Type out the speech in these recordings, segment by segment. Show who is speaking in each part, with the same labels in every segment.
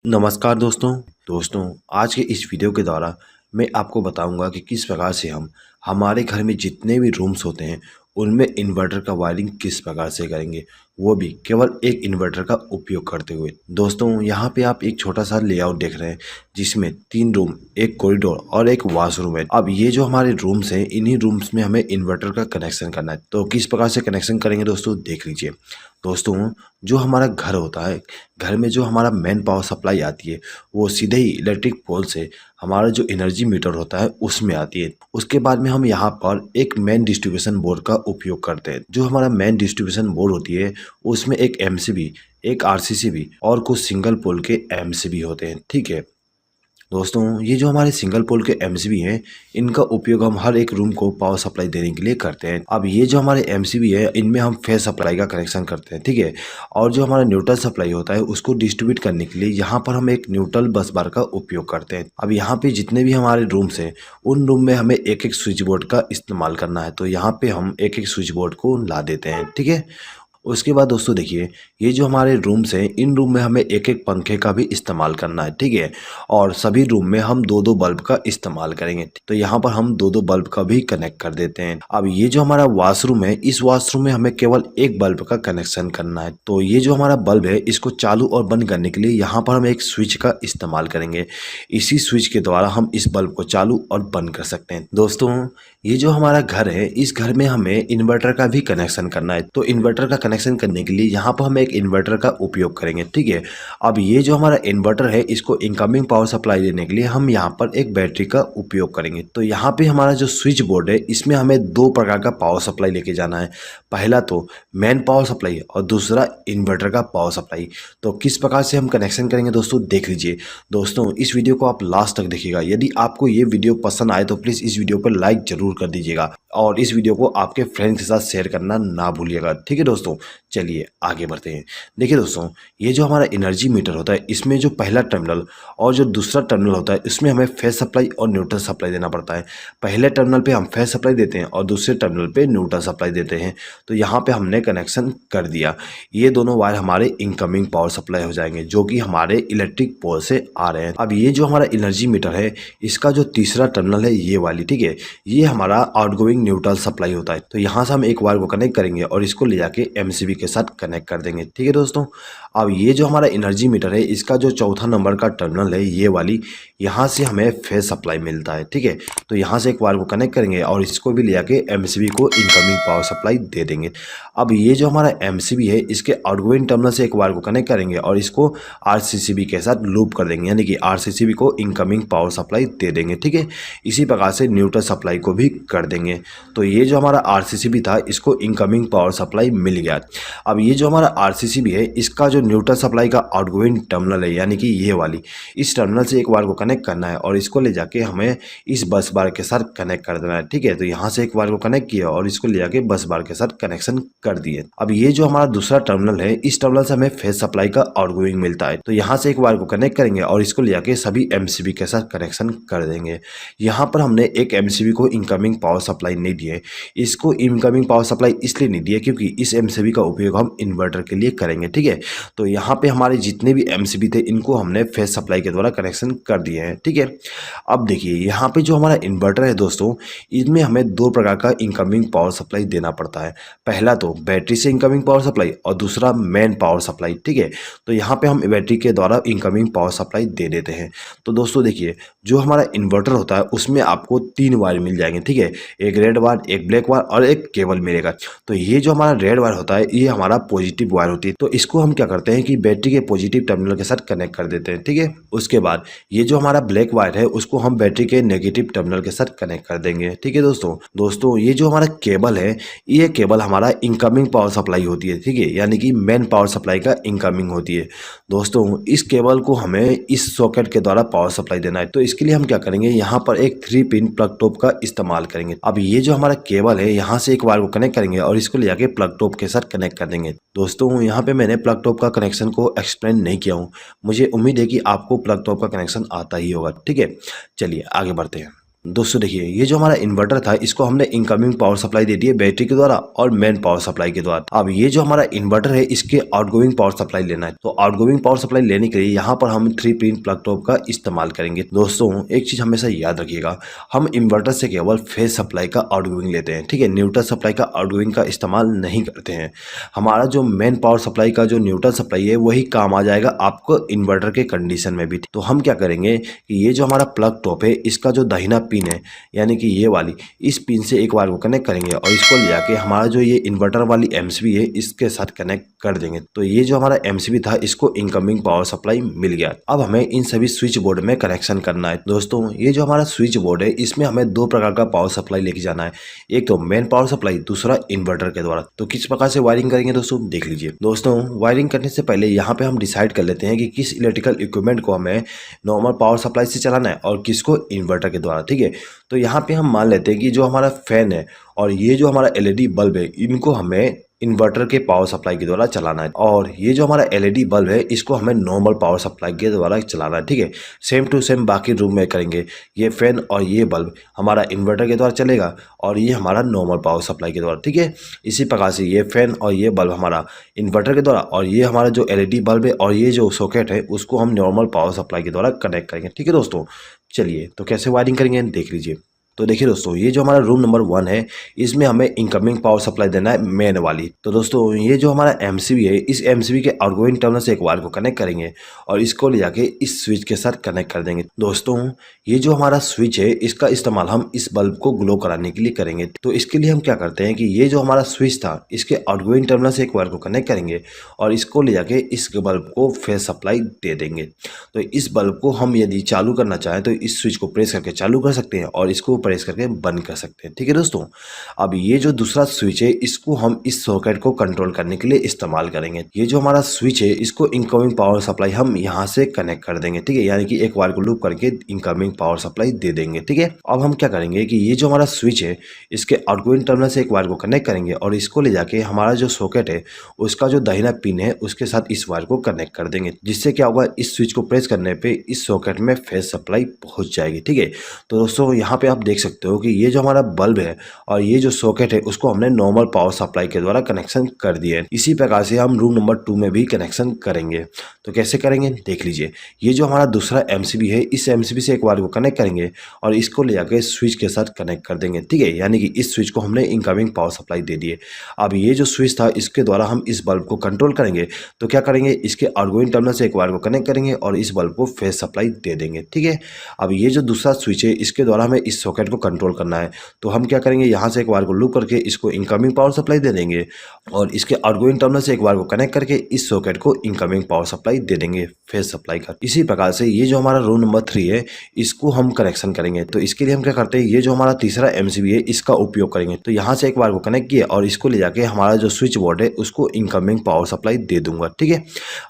Speaker 1: नमस्कार दोस्तों आज के इस वीडियो के द्वारा मैं आपको बताऊंगा कि किस प्रकार से हम हमारे घर में जितने भी रूम्स होते हैं उनमें इन्वर्टर का वायरिंग किस प्रकार से करेंगे, वो भी केवल एक इन्वर्टर का उपयोग करते हुए। दोस्तों यहाँ पे आप एक छोटा सा लेआउट देख रहे हैं जिसमें 3 रूम, एक कॉरिडोर और एक वॉशरूम है। अब ये जो हमारे रूम्स हैं, इन्हीं रूम्स में हमें इन्वर्टर का कनेक्शन करना है। तो किस प्रकार से कनेक्शन करेंगे दोस्तों, देख लीजिए। दोस्तों जो हमारा घर होता है, घर में जो हमारा मेन पावर सप्लाई आती है वो सीधे ही इलेक्ट्रिक पोल से हमारा जो एनर्जी मीटर होता है उसमें आती है। उसके बाद में हम यहाँ पर एक मेन डिस्ट्रीब्यूशन बोर्ड का उपयोग करते हैं। जो हमारा मेन डिस्ट्रीब्यूशन बोर्ड होती है उसमें एक एमसीबी, एक आरसीसीबी और कुछ सिंगल पोल के एमसीबी होते हैं। ठीक है दोस्तों, ये जो हमारे सिंगल पोल के एमसीबी हैं, इनका उपयोग हम हर एक रूम को पावर सप्लाई देने के लिए करते हैं। अब ये जो हमारे एमसीबी है, इनमें हम फेस सप्लाई का कनेक्शन करते हैं। ठीक है, और जो हमारा न्यूट्रल सप्लाई होता है उसको डिस्ट्रीब्यूट करने के लिए यहाँ पर हम एक न्यूट्रल बस बार का उपयोग करते हैं। अब यहाँ पे जितने भी हमारे रूम्स हैं उन रूम में हमें एक एक स्विच बोर्ड का इस्तेमाल करना है। तो यहाँ पे हम एक एक स्विच बोर्ड को ला देते हैं। ठीक है, उसके बाद दोस्तों देखिए, ये जो हमारे रूम्स हैं इन रूम में हमें एक एक पंखे का भी इस्तेमाल करना है। ठीक है, और सभी रूम में हम दो दो बल्ब का इस्तेमाल करेंगे। तो यहाँ पर हम दो दो बल्ब का भी कनेक्ट कर देते हैं। अब ये जो हमारा वॉशरूम है, इस वॉशरूम में हमें केवल एक बल्ब का कनेक्शन करना है। तो ये जो हमारा बल्ब है इसको चालू और बंद करने के लिए यहाँ पर हम एक स्विच का इस्तेमाल करेंगे। इसी स्विच के द्वारा हम इस बल्ब को चालू और बंद कर सकते हैं। दोस्तों ये जो हमारा घर है, इस घर में हमें इन्वर्टर का भी कनेक्शन करना है। तो इन्वर्टर का कनेक्शन करने के लिए यहाँ पर हम एक इन्वर्टर का उपयोग करेंगे। ठीक है, अब ये जो हमारा इन्वर्टर है इसको इनकमिंग पावर सप्लाई देने के लिए हम यहाँ पर एक बैटरी का उपयोग करेंगे। तो यहाँ पे हमारा जो स्विच बोर्ड है इसमें हमें दो प्रकार का पावर सप्लाई लेके जाना है। पहला तो मेन पावर सप्लाई और दूसरा इन्वर्टर का पावर सप्लाई। तो किस प्रकार से हम कनेक्शन करेंगे दोस्तों, देख लीजिए। दोस्तों इस वीडियो को आप लास्ट तक देखिएगा। यदि आपको ये वीडियो पसंद आए तो प्लीज़ इस वीडियो पर लाइक जरूर कर दीजिएगा और इस वीडियो को आपके फ्रेंड्स के साथ शेयर करना ना भूलिएगा। ठीक है दोस्तों, चलिए आगे बढ़ते हैं। देखिए दोस्तों, ये जो हमारा एनर्जी मीटर होता है इसमें जो पहला टर्मिनल और जो दूसरा टर्मिनल होता है इसमें हमें फेस सप्लाई और न्यूट्रल सप्लाई देना पड़ता है। पहले टर्मिनल पे हम फेस सप्लाई देते हैं और दूसरे टर्मिनल पे न्यूट्रल सप्लाई देते हैं। तो यहाँ पे हमने कनेक्शन कर दिया। ये दोनों वायर हमारे इनकमिंग पावर सप्लाई हो जाएंगे जो कि हमारे इलेक्ट्रिक पोल से आ रहे हैं। अब ये जो हमारा एनर्जी मीटर है इसका जो तीसरा टर्मिनल है ये वाली, ठीक है, ये हमारा आउटगोइंग न्यूट्रल सप्लाई होता है। तो यहाँ से हम एक वायर को कनेक्ट करेंगे और इसको ले जाके एमसीबी के साथ कनेक्ट कर देंगे। ठीक है दोस्तों, अब ये जो हमारा एनर्जी मीटर है इसका जो चौथा नंबर का टर्मिनल है ये वाली, यहाँ से हमें फेस सप्लाई मिलता है। ठीक है, तो यहाँ से एक वायर को कनेक्ट करेंगे और इसको भी ले जाके एमसीबी को इनकमिंग पावर सप्लाई दे देंगे। अब ये जो हमारा एमसीबी है इसके आउटगोइंग टर्मिनल से एक वायर को कनेक्ट करेंगे और इसको आरसीसीबी के साथ लूप कर देंगे, यानी कि आरसीसीबी को इनकमिंग पावर सप्लाई दे देंगे। ठीक है, इसी प्रकार से न्यूट्रल सप्लाई को भी कर देंगे। तो ये जो हमारा आरसीसीबी था इसको इनकमिंग पावर सप्लाई मिल गया। अब ये जो हमारा आरसीसीबी है इसका जो न्यूट्रल सप्लाई का आउटगोइंग टर्मिनल है, यानी कि ये वाली, इस टर्मिनल से एक वायर को कनेक्ट करना है और इसको ले जाके हमें इस बस बार के साथ कनेक्ट कर देना है। ठीक है, तो यहाँ से एक वायर को कनेक्ट किया और इसको ले जाके बस बार के साथ कनेक्शन कर दिए। अब ये जो हमारा दूसरा टर्मिनल है इस टर्मिनल से हमें फेस सप्लाई का आउटगोइंग मिलता है। तो यहाँ से एक वायर को कनेक्ट करेंगे और इसको ले जाके सभी एमसीबी के साथ कनेक्शन कर देंगे। यहाँ पर हमने एक एमसीबी को इनकमिंग पावर सप्लाई नहीं दी है। इसको इनकमिंग पावर सप्लाई इसलिए नहीं दी है क्योंकि इस एमसीबी का उपयोग हम इन्वर्टर के लिए करेंगे। ठीक है, तो यहाँ पे हमारे जितने भी एमसीबी थे इनको हमने फेस सप्लाई के द्वारा कनेक्शन कर दिए हैं। ठीक है, अब देखिए यहाँ पे जो हमारा इन्वर्टर है दोस्तों, इसमें हमें दो प्रकार का इनकमिंग पावर सप्लाई देना पड़ता है। पहला तो बैटरी से इनकमिंग पावर सप्लाई और दूसरा मेन पावर सप्लाई। ठीक है, तो यहाँ पे हम बैटरी के द्वारा इनकमिंग पावर सप्लाई दे देते हैं। तो दोस्तों देखिए, जो हमारा इन्वर्टर होता है उसमें आपको 3 वायर मिल जाएंगे। ठीक है, एक रेड वायर, एक ब्लैक वायर और एक केबल मिलेगा। तो ये जो हमारा रेड वायर होता है ये हमारा पॉजिटिव वायर होती है। तो इसको हम क्या करते हैं कि बैटरी के पॉजिटिव टर्मिनल के साथ कनेक्ट कर देते हैं। ठीक है, उसके बाद ये जो हमारा ब्लैक वायर है उसको हम बैटरी के नेगेटिव टर्मिनल के साथ कनेक्ट कर देंगे। ठीक है दोस्तों ये जो हमारा केबल है ये केबल हमारा इनकमिंग पावर सप्लाई होती है। ठीक है, यानी कि मेन पावर सप्लाई का इनकमिंग होती है। दोस्तों इस केबल को हमें इस सॉकेट के द्वारा पावर सप्लाई देना है। तो इसके लिए हम क्या करेंगे, यहाँ पर एक 3 पिन प्लग टॉप का इस्तेमाल करेंगे। अब ये जो हमारा केबल है यहाँ से एक वायर को कनेक्ट करेंगे और इसको ले जाके प्लग टॉप के साथ कनेक्ट कर देंगे। दोस्तों यहाँ पे मैंने प्लग टॉप का कनेक्शन को एक्सप्लेन नहीं किया हूँ। मुझे उम्मीद है कि आपको प्लग टॉप का कनेक्शन आता ही होगा। ठीक है, चलिए आगे बढ़ते हैं। दोस्तों देखिए, ये जो हमारा इन्वर्टर था इसको हमने इनकमिंग पावर सप्लाई दे दी है बैटरी के द्वारा और मेन पावर सप्लाई के द्वारा। अब ये जो हमारा इन्वर्टर है इसके आउटगोइंग पावर सप्लाई लेना है, तो आउटगोइंग पावर सप्लाई लेने के लिए यहाँ पर हम 3 पिन प्लग टॉप का इस्तेमाल करेंगे। दोस्तों एक चीज हमेशा याद रखिएगा, हम इन्वर्टर से केवल फेज सप्लाई का आउटगोइंग लेते हैं, ठीक है, न्यूट्रल सप्लाई का आउटगोइंग का इस्तेमाल नहीं करते हैं। हमारा जो मेन पावर सप्लाई का जो न्यूट्रल सप्लाई है वही काम आ जाएगा आपको इन्वर्टर के कंडीशन में भी। तो हम क्या करेंगे कि ये जो हमारा प्लग टॉप है इसका जो दाहिना पिन है यानी कि ये वाली, इस पिन से एक बार को कनेक्ट करेंगे और इसको ले जाके हमारा जो ये इन्वर्टर वाली एमसीबी है इसके साथ कनेक्ट कर देंगे। तो ये जो हमारा एमसीबी था इसको इनकमिंग पावर सप्लाई मिल गया। अब हमें इन सभी स्विच बोर्ड में कनेक्शन करना है। दोस्तों ये जो हमारा स्विच बोर्ड है इसमें हमें 2 प्रकार का पावर सप्लाई लेके जाना है, एक तो मेन पावर सप्लाई, दूसरा इन्वर्टर के द्वारा। तो किस प्रकार से वायरिंग करेंगे दोस्तों देख लीजिए। दोस्तों वायरिंग करने से पहले यहाँ पे हम डिसाइड कर लेते हैं कि किस इलेक्ट्रिकल इक्विपमेंट को हमें नॉर्मल पावर सप्लाई से चलाना है और किसको इन्वर्टर के द्वारा, ठीक है। तो यहाँ पे हम मान लेते हैं कि जो हमारा फैन है और ये जो हमारा एलईडी बल्ब है इनको हमें इन्वर्टर के पावर सप्लाई के द्वारा चलाना है, और ये जो हमारा एलईडी बल्ब है इसको हमें नॉर्मल पावर सप्लाई के द्वारा चलाना है, ठीक है। सेम टू सेम बाकी रूम में करेंगे। ये फैन और ये बल्ब हमारा इन्वर्टर के द्वारा चलेगा और ये हमारा नॉर्मल पावर सप्लाई के द्वारा, ठीक है। इसी प्रकार से ये फैन और ये बल्ब हमारा इन्वर्टर के द्वारा और ये हमारा जो एलईडी बल्ब है और ये जो सॉकेट है उसको हम नॉर्मल पावर सप्लाई के द्वारा कनेक्ट करेंगे, ठीक है दोस्तों। चलिए तो कैसे वायरिंग करेंगे देख लीजिए। तो देखिए दोस्तों ये जो हमारा रूम नंबर 1 है इसमें हमें इनकमिंग पावर सप्लाई देना है मेन वाली। तो दोस्तों ये जो हमारा एमसीबी है इस एमसीबी के आउटगोइंग टर्मिनल से एक वायर को कनेक्ट करेंगे और इसको ले जाके इस स्विच के साथ कनेक्ट कर देंगे। दोस्तों ये जो हमारा स्विच है इसका इस्तेमाल हम इस बल्ब को ग्लो कराने के लिए करेंगे। तो इसके लिए हम क्या करते हैं कि ये जो हमारा स्विच था इसके आउटगोइंग टर्मिनल से एक वायर को कनेक्ट करेंगे और इसको ले जाके इस बल्ब को फेज सप्लाई दे देंगे। तो इस बल्ब को हम यदि चालू करना चाहें तो इस स्विच को प्रेस करके चालू कर सकते हैं और इसको प्रेस करके बंद कर सकते हैं, ठीक है दोस्तों। अब ये जो दूसरा स्विच है इसको हम इस सॉकेट को कंट्रोल करने के लिए इस्तेमाल करेंगे। ये जो हमारा स्विच है इसको इनकमिंग पावर सप्लाई हम यहाँ से कनेक्ट कर देंगे, ठीक है, यानी कि एक वायर को लूप करके इनकमिंग पावर सप्लाई दे देंगे, ठीक है। अब हम क्या करेंगे कि ये जो हमारा स्विच है इसके आउटगोइंग टर्मिनल से एक वायर को कनेक्ट करेंगे और इसको ले जाके हमारा जो सॉकेट है उसका जो दाहिना पिन है उसके साथ इस वायर को कनेक्ट कर देंगे, जिससे क्या होगा इस स्विच को प्रेस करने पे इस सॉकेट में फेज सप्लाई पहुंच जाएगी, ठीक है। तो दोस्तों यहाँ पे आप देख सकते हो कि ये जो हमारा बल्ब है और ये जो सॉकेट है उसको हमने नॉर्मल पावर सप्लाई के द्वारा कनेक्शन कर दिया है। इसी प्रकार से हम रूम नंबर 2 में भी कनेक्शन करेंगे। तो कैसे करेंगे देख लीजिए। ये जो हमारा दूसरा एमसीबी है इस एमसीबी से एक वायर को कनेक्ट करेंगे और इसको ले जाकर स्विच के साथ कनेक्ट कर देंगे, ठीक है, यानी कि इस स्विच को हमने इनकमिंग पावर सप्लाई दे दी है। अब ये जो स्विच था इसके द्वारा हम इस बल्ब को कंट्रोल करेंगे। तो क्या करेंगे इसके आउटगोइंग टर्मिनल से एक वायर को कनेक्ट करेंगे और इस बल्ब को फेज सप्लाई दे देंगे, ठीक है। अब ये जो दूसरा स्विच है इसके द्वारा हमें इस सॉकेट को कंट्रोल करना है। तो हम क्या करेंगे यहाँ से एक वायर को लूप करके इसको इनकमिंग पावर सप्लाई दे देंगे और इसके आउटगोइंग टर्मिनल से एक वायर को कनेक्ट करके इस सॉकेट को इनकमिंग पावर सप्लाई दे देंगे फेज सप्लाई का। इसी प्रकार से ये जो हमारा रूम नंबर 3 है इसको हम कनेक्शन करेंगे। तो इसके लिए हम क्या करते हैं ये जो हमारा तीसरा एमसीबी है इसका उपयोग करेंगे। तो यहाँ से एक वायर को कनेक्ट किया और इसको ले जाके हमारा जो स्विच बोर्ड है उसको इनकमिंग पावर सप्लाई दे दूंगा, ठीक है।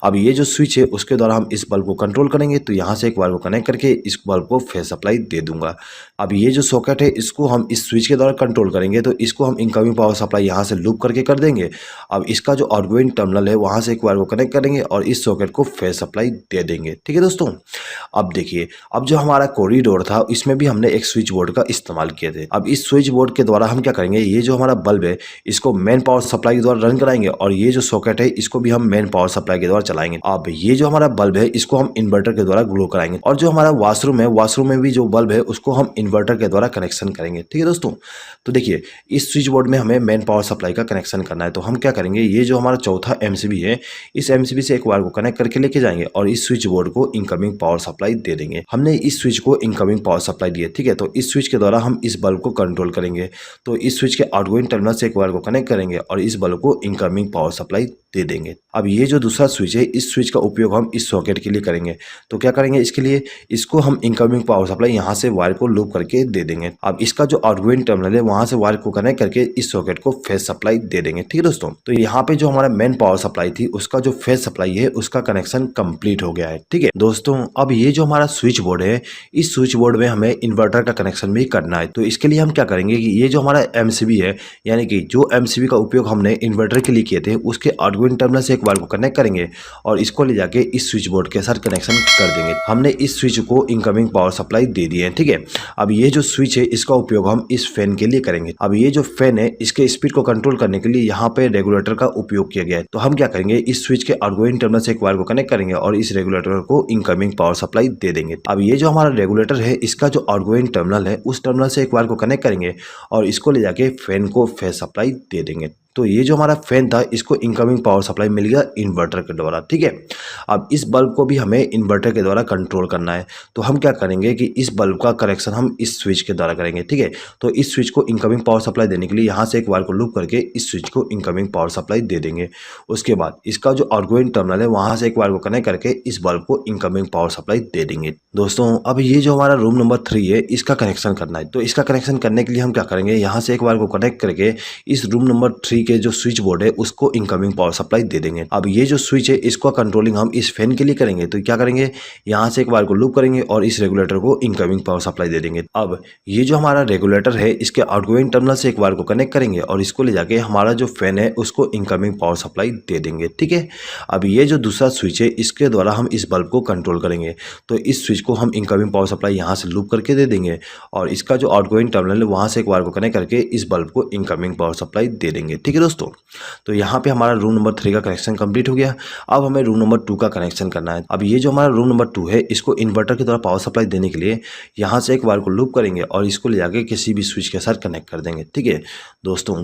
Speaker 1: अब ये जो स्विच है उसके द्वारा हम इस बल्ब को कंट्रोल करेंगे। तो यहाँ से एक वायर को कनेक्ट करके इस बल्ब को फेज सप्लाई दे दूंगा। अब ये जो सॉकेट है इसको हम इस स्विच के द्वारा कंट्रोल करेंगे। तो इसको हम इनकमिंग पावर सप्लाई यहाँ से लूप करके कर देंगे। अब इसका जो आउटगोइंग टर्मिनल है वहाँ से एक वायर को कनेक्ट करेंगे और इस सॉकेट को फेज सप्लाई दे देंगे, ठीक है दोस्तों। अब देखिए अब जो हमारा कॉरिडोर था इसमें भी हमने एक स्विच बोर्ड का इस्तेमाल किए थे। अब इस स्विच बोर्ड के द्वारा हम क्या करेंगे ये जो हमारा बल्ब है इसको मेन पावर सप्लाई के द्वारा रन कराएंगे और ये जो सॉकेट है इसको भी हम मेन पावर सप्लाई के द्वारा चलाएंगे। अब ये जो हमारा बल्ब है इसको हम इन्वर्टर के द्वारा ग्लो कराएंगे और जो हमारा वॉशरूम है वॉशरूम में भी जो बल्ब है उसको हम इन्वर्टर के द्वारा कनेक्शन करेंगे, ठीक है दोस्तों। तो देखिए इस स्विच बोर्ड में हमें मेन पावर सप्लाई का कनेक्शन करना है। तो हम क्या करेंगे ये जो हमारा चौथा एमसीबी है इस एमसीबी से एक वायर को कनेक्ट करके लेके जाएंगे और इस स्विच बोर्ड को इनकमिंग पावर सप्लाई दे देंगे। हमने इस स्विच को इनकमिंग पावर सप्लाई दी है, ठीक है। तो इस स्विच के द्वारा हम इस बल्ब को कंट्रोल करेंगे। तो इस स्विच के आउटगोइंग टर्मिनल से एक वायर को कनेक्ट करेंगे और इस बल्ब को इनकमिंग पावर सप्लाई दे देंगे। अब ये जो दूसरा स्विच है इस स्विच का उपयोग हम इस सॉकेट के लिए करेंगे। तो क्या करेंगे इसके लिए इसको हम इनकमिंग पावर सप्लाई यहाँ से वायर को लूप करके दे देंगे। अब इसका जो आउटगोइंग टर्मिनल है वहां से वायर को कनेक्ट करके इस सॉकेट को फेज सप्लाई दे देंगे, ठीक है दोस्तों। तो यहाँ पे जो हमारा मेन पावर सप्लाई थी उसका जो फेज सप्लाई है उसका कनेक्शन कंप्लीट हो गया है, ठीक है दोस्तों। अब ये जो हमारा स्विच बोर्ड है इस स्विच बोर्ड में हमें इन्वर्टर का कनेक्शन भी करना है। तो इसके लिए हम क्या करेंगे कि ये जो हमारा एमसीबी है यानी कि जो एमसीबी का उपयोग हमने इन्वर्टर के लिए किए थे उसके आउटगोइंग टर्मिनल से एक वायर को कनेक्ट करेंगे और इसको ले जाके इस स्विच बोर्ड के साथ कनेक्शन कर देंगे। हमने इस स्विच को इनकमिंग पावर सप्लाई दे दी है, ठीक है। अब ये जो स्विच है इसका उपयोग हम इस फैन के लिए करेंगे। अब ये जो फैन है इसके स्पीड को कंट्रोल करने के लिए यहाँ पे रेगुलेटर का उपयोग किया गया है। तो हम क्या करेंगे, इस स्विच के आउटगोइंग टर्मिनल से एक वायर को कनेक्ट करेंगे और इस रेगुलेटर को इनकमिंग पावर सप्लाई दे देंगे। अब ये जो हमारा रेगुलेटर है इसका जो आउटगोइंग टर्मिनल है उस टर्मिनल से एक वायर को कनेक्ट करेंगे और इसको ले जाके फैन को फेस सप्लाई दे देंगे। तो ये जो हमारा फैन था इसको इनकमिंग पावर सप्लाई मिल गया इन्वर्टर के द्वारा। ठीक है, अब इस बल्ब को भी हमें इन्वर्टर के द्वारा कंट्रोल करना है। तो हम क्या करेंगे कि इस बल्ब का कनेक्शन हम इस स्विच के द्वारा करेंगे। ठीक है, तो इस स्विच को इनकमिंग पावर सप्लाई देने के लिए यहाँ से एक वायर को लूप करके इस स्विच को इनकमिंग पावर सप्लाई दे देंगे। उसके बाद इसका जो आउटगोइंग टर्मिनल है वहाँ से एक वायर को कनेक्ट करके इस बल्ब को इनकमिंग पावर सप्लाई दे देंगे। दोस्तों अब ये जो हमारा रूम नंबर 3 है इसका कनेक्शन करना है। तो इसका कनेक्शन करने के लिए हम क्या करेंगे, यहाँ से एक वायर को कनेक्ट करके इस रूम नंबर 3 के जो स्विच बोर्ड है उसको इनकमिंग पावर सप्लाई दे देंगे। अब ये जो स्विच है इसको कंट्रोलिंग हम इस फैन के लिए करेंगे। तो क्या करेंगे, यहाँ से एक वायर को लूप करेंगे और इस रेगुलेटर को इनकमिंग पावर सप्लाई दे देंगे। अब ये जो हमारा रेगुलेटर है इसके आउटगोइंग टर्मिनल से एक वायर को कनेक्ट करेंगे और इसको ले जाके हमारा जो फैन है उसको इनकमिंग पावर सप्लाई दे देंगे। ठीक है, अब ये जो दूसरा स्विच है इसके द्वारा हम इस बल्ब को कंट्रोल करेंगे। तो इस स्विच को हम इनकमिंग पावर सप्लाई यहाँ से लूप करके दे देंगे और इसका जो आउटगोइंग टर्मिनल है वहाँ से एक वायर को कनेक्ट करके इस बल्ब को इनकमिंग पावर सप्लाई दे देंगे। ठीक है दोस्तों, तो यहाँ पे हमारा रूम नंबर 3 का कनेक्शन कंप्लीट हो गया। अब हमें रूम नंबर 2 का कनेक्शन करना है। अब ये जो हमारा रूम नंबर 2 है इसको इन्वर्टर के द्वारा पावर सप्लाई देने के लिए यहाँ से एक वायर को लूप करेंगे और इसको ले जाके किसी भी स्विच के साथ कनेक्ट कर देंगे। ठीक है दोस्तों,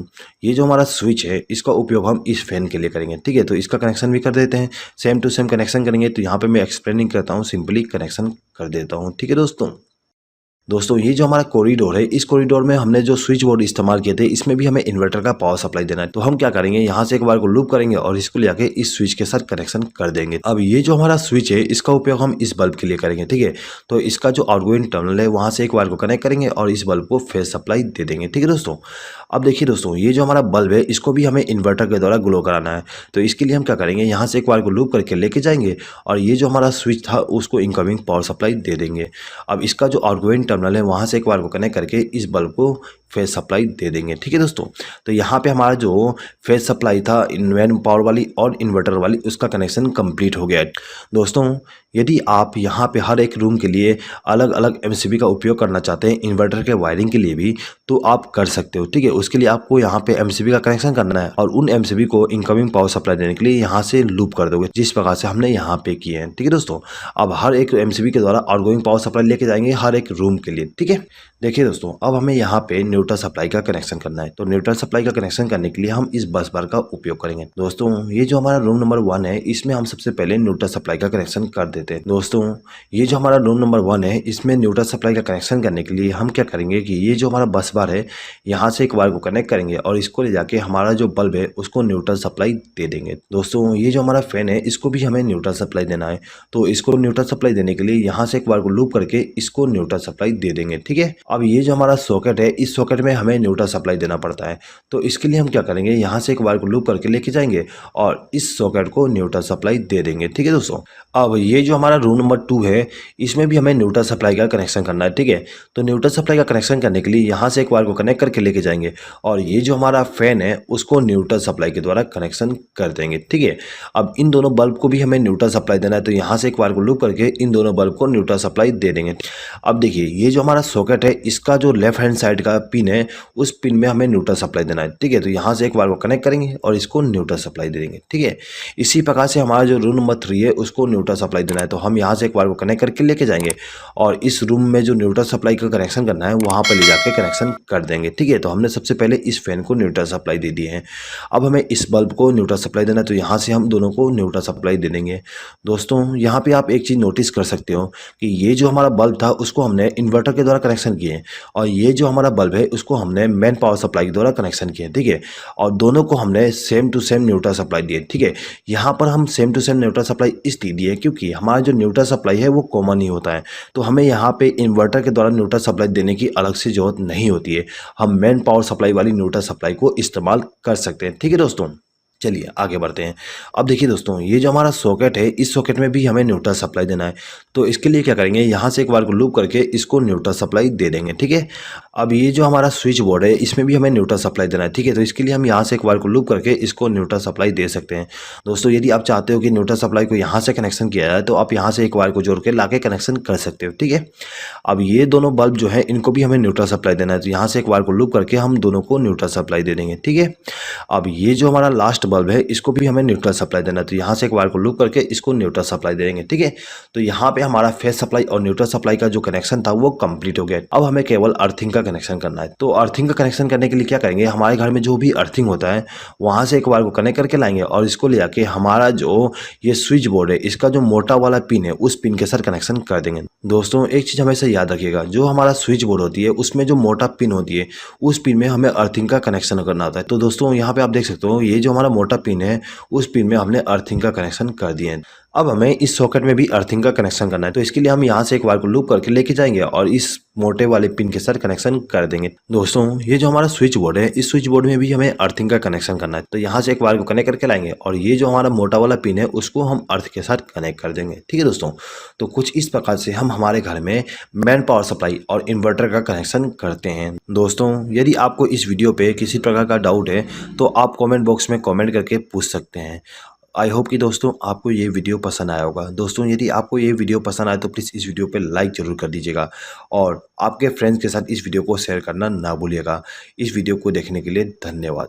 Speaker 1: ये जो हमारा स्विच है इसका उपयोग हम इस फैन के लिए करेंगे। ठीक है, तो इसका कनेक्शन भी कर देते हैं, सेम टू सेम कनेक्शन करेंगे। तो यहाँ पे मैं एक्सप्लेनिंग करता हूँ, सिंपली कनेक्शन कर देता हूँ। ठीक है दोस्तों ये जो हमारा कॉरिडोर है इस कॉरिडोर में हमने जो स्विच बोर्ड इस्तेमाल किए थे इसमें भी हमें इन्वर्टर का पावर सप्लाई देना है। तो हम क्या करेंगे, यहाँ से एक बार को लूप करेंगे और इसको ले आके इस स्विच के साथ कनेक्शन कर देंगे। अब ये जो हमारा स्विच है इसका उपयोग हम इस बल्ब के लिए करेंगे। ठीक है, तो इसका जो आउटगोइंग टर्मिनल है वहाँ से एक वायर को कनेक्ट करेंगे और इस बल्ब को फेस सप्लाई दे देंगे। ठीक है दोस्तों, अब देखिए दोस्तों ये जो हमारा बल्ब है इसको भी हमें इन्वर्टर के द्वारा ग्लो कराना है। तो इसके लिए हम क्या करेंगे, यहाँ से एक वायर को लूप करके लेके जाएंगे और ये जो हमारा स्विच था उसको इनकमिंग पावर सप्लाई दे देंगे। अब इसका जो आउटगोइंग टर्मिनल है वहाँ से एक वायर को कनेक्ट करके इस बल्ब को फेस सप्लाई दे देंगे। ठीक है दोस्तों, तो यहाँ पे हमारा जो फेस सप्लाई था इनवेन पावर वाली और इन्वर्टर वाली उसका कनेक्शन कंप्लीट हो गया है। दोस्तों यदि आप यहाँ पे हर एक रूम के लिए अलग अलग एमसीबी का उपयोग करना चाहते हैं इन्वर्टर के वायरिंग के लिए भी तो आप कर सकते हो। ठीक है, उसके लिए आपको यहाँ पे एमसीबी का कनेक्शन करना है और उन एमसीबी को इनकमिंग पावर सप्लाई देने के लिए यहाँ से लूप कर दोगे जिस प्रकार से हमने यहाँ पे किए हैं। ठीक है दोस्तों, अब हर एक एमसीबी के द्वारा आउटगोइंग पावर सप्लाई लेके जाएंगे हर एक रूम के लिए। ठीक है, देखिए दोस्तों अब हमें यहाँ पे न्यूट्रल सप्लाई का कनेक्शन करना है। तो न्यूट्रल सप्लाई का कनेक्शन करने के लिए हम इस बस बार का उपयोग करेंगे। दोस्तों ये जो हमारा रूम नंबर 1 है इसमें हम सबसे पहले न्यूट्रल सप्लाई का कनेक्शन कर देते हैं। दोस्तों ये जो हमारा रूम नंबर 1 है इसमें न्यूट्रल सप्लाई का कनेक्शन करने के लिए हम क्या करेंगे कि ये जो हमारा बस बार है यहाँ से एक वायर को कनेक्ट करेंगे और इसको ले जाके हमारा जो बल्ब है उसको न्यूट्रल सप्लाई दे देंगे। दोस्तों ये जो हमारा फैन है इसको भी हमें न्यूट्रल सप्लाई देना है। तो इसको न्यूट्रल सप्लाई देने के लिए यहाँ से एक वायर को लूप करके इसको न्यूट्रल सप्लाई दे देंगे। ठीक है, अब ये जो हमारा सॉकेट है इस सॉकेट में हमें न्यूट्रल सप्लाई देना पड़ता है। तो इसके लिए हम क्या करेंगे, यहाँ से एक वायर को लूप करके लेके जाएंगे और इस सॉकेट को न्यूट्रल सप्लाई दे देंगे। ठीक है दोस्तों, अब ये जो हमारा रूम नंबर 2 है इसमें भी हमें न्यूट्रल सप्लाई का कनेक्शन करना है। ठीक है, तो न्यूट्रल सप्लाई का कनेक्शन करने के लिए यहाँ से एक वायर को कनेक्ट करके लेके जाएंगे और ये जो हमारा फैन है उसको न्यूट्रल सप्लाई के द्वारा कनेक्शन कर देंगे। ठीक है, अब इन दोनों बल्ब को भी हमें न्यूट्रल सप्लाई देना है। तो यहाँ से एक वायर को लूप करके इन दोनों बल्ब को न्यूट्रल सप्लाई दे देंगे। अब देखिए ये जो हमारा सॉकेट है इसका जो लेफ्ट हैंड साइड का पिन है उस पिन में हमें न्यूट्रल सप्लाई देना है। ठीक है, तो यहाँ से एक वायर को कनेक्ट करेंगे और इसको न्यूट्रल सप्लाई दे देंगे। ठीक है, इसी प्रकार से हमारा जो रूम नंबर 3 है उसको न्यूट्रल सप्लाई देना है। तो हम यहाँ से एक वायर को कनेक्ट करके लेके जाएंगे और इस रूम में जो न्यूट्रल सप्लाई का कनेक्शन करना है वहाँ पर ले जाके कनेक्शन कर देंगे। ठीक है, तो हमने सबसे पहले इस फैन को न्यूट्रल सप्लाई दे दी है। अब हमें इस बल्ब को न्यूट्रल सप्लाई देना है। तो यहाँ से हम दोनों को न्यूट्रल सप्लाई दे देंगे। दोस्तों यहाँ पे आप एक चीज़ नोटिस कर सकते हो कि ये जो हमारा बल्ब था उसको हमने इन्वर्टर के द्वारा कनेक्शन किए और ये जो हमारा बल्ब है उसको हमने मेन पावर सप्लाई के द्वारा कनेक्शन किए। ठीक है, और दोनों को हमने same to same neutral supply दिए। ठीक है, यहाँ पर हम same to same neutral supply इसलिए दिए क्योंकि हमारा जो न्यूट्रल सप्लाई है वो कॉमन ही होता है। तो हमें यहाँ पे इन्वर्टर के द्वारा न्यूट्रल सप्लाई देने की अलग से जरूरत नहीं होती है। हम मेन पावर सप्लाई वाली न्यूट्रल सप्लाई को इस्तेमाल कर सकते हैं। ठीक है दोस्तों, चलिए आगे बढ़ते हैं। अब देखिए दोस्तों, ये जो हमारा सॉकेट है, इस सॉकेट में भी हमें न्यूट्रल सप्लाई देना है। तो इसके लिए क्या करेंगे, यहाँ से एक बार को लूप करके इसको न्यूट्रल सप्लाई दे देंगे, ठीक है। अब ये जो हमारा स्विच बोर्ड है, इसमें भी हमें न्यूट्रल सप्लाई देना है, ठीक है। तो इसके लिए हम यहाँ से एक बार को लूप करके इसको न्यूट्रल सप्लाई दे सकते हैं। दोस्तों यदि आप चाहते हो कि न्यूट्रल सप्लाई को यहाँ से कनेक्शन किया जाए, तो आप यहाँ से एक वायर को जोड़ के लाके कनेक्शन कर सकते हो, ठीक है। अब ये दोनों बल्ब जो है, इनको भी हमें न्यूट्रल सप्लाई देना है। तो यहाँ से एक वायर को लूप करके हम दोनों को न्यूट्रल सप्लाई दे देंगे, ठीक है। अब ये जो हमारा लास्ट बल्ब है, इसको भी हमें न्यूट्रल सप्लाई देना है। तो यहाँ से एक वायर को लूप करके इसको न्यूट्रल सप्लाई देंगे, ठीक है। तो यहाँ पे हमारा फेस सप्लाई और न्यूट्रल सप्लाई का जो कनेक्शन था वो कंप्लीट हो गया। अब हमें केवल अर्थिंग का कनेक्शन करना है। तो अर्थिंग का कनेक्शन करने के लिए क्या करेंगे, हमारे घर में जो भी अर्थिंग होता है वहाँ से एक वायर को कनेक्ट करके लाएंगे और इसको ले जाके हमारा जो ये स्विच बोर्ड है, इसका जो मोटा वाला पिन है, उस पिन के साथ कनेक्शन कर देंगे। दोस्तों एक चीज़ हमेशा याद रखिएगा, जो हमारा स्विच बोर्ड होती है उसमें जो मोटा पिन होती है, उस पिन में हमें अर्थिंग का कनेक्शन करना होता है। तो दोस्तों यहाँ पे आप देख सकते हो, ये जो हमारा मोटा पिन है, उस पिन में हमने अर्थिंग का कनेक्शन कर दिया है। अब हमें इस सॉकेट में भी अर्थिंग का कनेक्शन करना है। तो इसके लिए हम यहाँ से एक वायर को लूप करके लेके जाएंगे और इस मोटे वाले पिन के साथ कनेक्शन कर देंगे। दोस्तों ये जो हमारा स्विच बोर्ड है, इस स्विच बोर्ड में भी हमें अर्थिंग का कनेक्शन करना है। तो यहाँ से एक वायर को कनेक्ट करके लाएंगे और ये जो हमारा मोटा वाला पिन है, उसको हम अर्थ के साथ कनेक्ट कर देंगे, ठीक है दोस्तों। तो कुछ इस प्रकार से हम हमारे घर में मेन पावर सप्लाई और इन्वर्टर का कनेक्शन करते हैं। दोस्तों यदि आपको इस वीडियो पे किसी प्रकार का डाउट है, तो आप कमेंट बॉक्स में कमेंट करके पूछ सकते हैं। आई होप कि दोस्तों आपको ये वीडियो पसंद आया होगा। दोस्तों यदि आपको ये वीडियो पसंद आए तो प्लीज़ इस वीडियो पे लाइक ज़रूर कर दीजिएगा और आपके फ्रेंड्स के साथ इस वीडियो को शेयर करना ना भूलिएगा। इस वीडियो को देखने के लिए धन्यवाद।